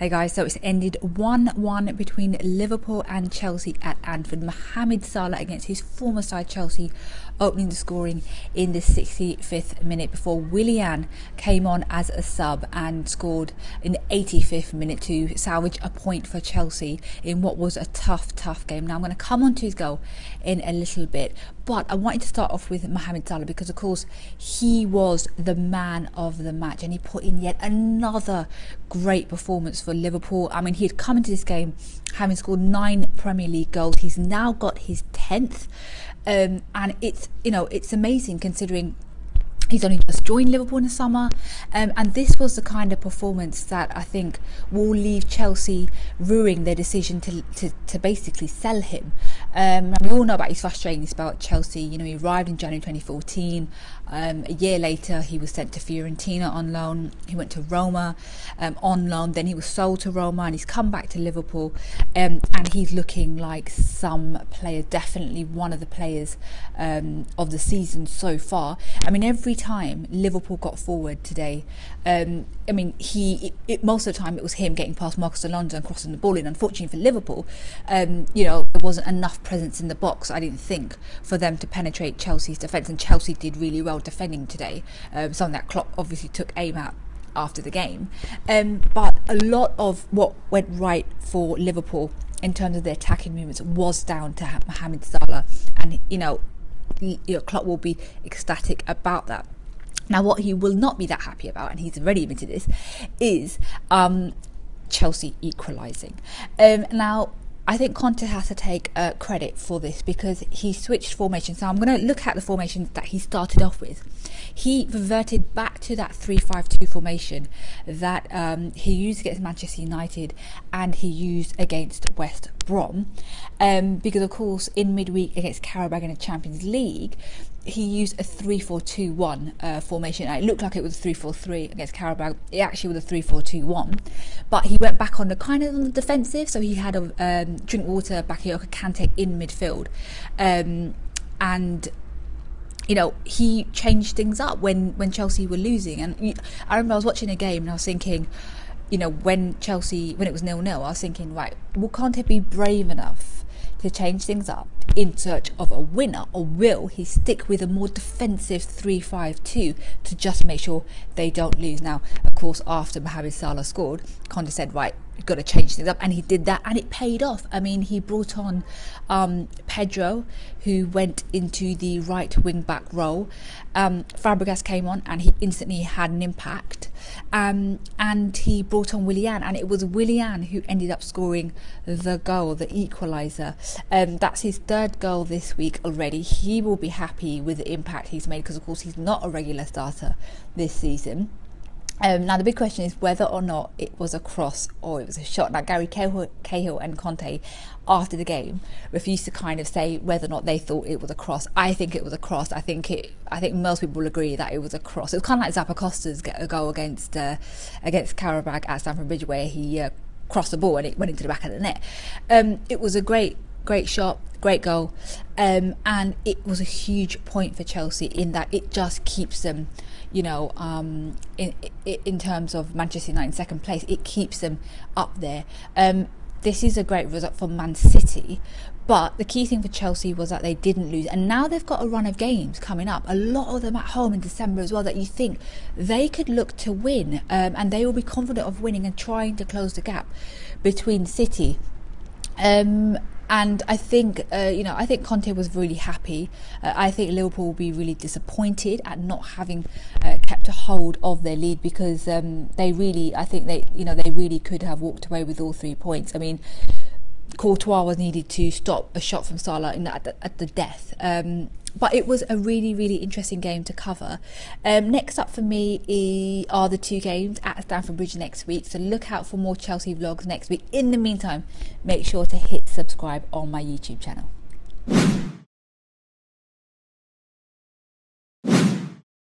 Hey guys, so it's ended 1-1 between Liverpool and Chelsea at Anfield. Mohamed Salah against his former side Chelsea opening the scoring in the 65th minute before Willian came on as a sub and scored in the 85th minute to salvage a point for Chelsea in what was a tough game. Now I'm going to come on to his goal in a little bit, but I wanted to start off with Mohamed Salah because of course he was the man of the match and he put in yet another great performance for Liverpool. I mean, he had come into this game having scored 9 Premier League goals. He's now got his 10th, and it's amazing considering he's only just joined Liverpool in the summer, and this was the kind of performance that I think will leave Chelsea ruining their decision to basically sell him. We all know about his frustrating spell at Chelsea. You know, he arrived in January 2014. A year later, he was sent to Fiorentina on loan. He went to Roma on loan. Then he was sold to Roma, and he's come back to Liverpool, and he's looking like some player, definitely one of the players of the season so far. I mean, every time Liverpool got forward today, most of the time it was him getting past Marcus Alonso and crossing the ball in. Unfortunately for Liverpool, there wasn't enough presence in the box, I didn't think, for them to penetrate Chelsea's defence, and Chelsea did really well defending today, something that Klopp obviously took aim at after the game. But a lot of what went right for Liverpool in terms of their attacking movements was down to Mohamed Salah, and Klopp will be ecstatic about that. Now, what he will not be that happy about, and he's already admitted this, is Chelsea equalising. Now, I think Conte has to take credit for this because he switched formation. So I'm going to look at the formation that he started off with. He reverted back to that 3-5-2 formation that he used against Manchester United and he used against West Brom. Because, of course, in midweek against Karabakh in the Champions League, he used a 3-4-2-1 formation. It looked like it was a 3-4-3 against Karabakh. It actually was a 3-4-2-1. But he went back on the kind of on the defensive. So he had a Drinkwater, Bakayoko, Kante in midfield. He changed things up when Chelsea were losing. And I remember I was watching a game and I was thinking, when it was 0-0, I was thinking, right, will Conte be brave enough to change things up in search of a winner, or will he stick with a more defensive 3-5-2 to just make sure they don't lose? Now, of course, after Mohamed Salah scored, Conte said, right, you've got to change things up, and he did that, and it paid off. I mean, he brought on Pedro, who went into the right wing back role. Fabregas came on, and he instantly had an impact. And he brought on Willian, and it was Willian who ended up scoring the goal, the equaliser. That's his 3rd goal this week already. He will be happy with the impact he's made because, of course, he's not a regular starter this season. Now the big question is whether or not it was a cross or it was a shot. Now Gary Cahill and Conte after the game refused to kind of say whether or not they thought it was a cross. I think it was a cross. I think most people will agree that it was a cross. It was kind of like Zappa Costa's goal against Karabakh at Stamford Bridge where he crossed the ball and it went into the back of the net. It was a great shot, great goal, and it was a huge point for Chelsea in that it just keeps them, in terms of Manchester United in 2nd place, it keeps them up there. This is a great result for Man City, but the key thing for Chelsea was that they didn't lose, and now they've got a run of games coming up, a lot of them at home in December as well, that you think they could look to win, and they will be confident of winning and trying to close the gap between City. And I think, I think Conte was really happy. I think Liverpool will be really disappointed at not having kept a hold of their lead because they really could have walked away with all 3 points. I mean, Courtois was needed to stop a shot from Salah at the death. But it was a really, really interesting game to cover. Next up for me are the 2 games at Stamford Bridge next week. So look out for more Chelsea vlogs next week. In the meantime, make sure to hit subscribe on my YouTube channel.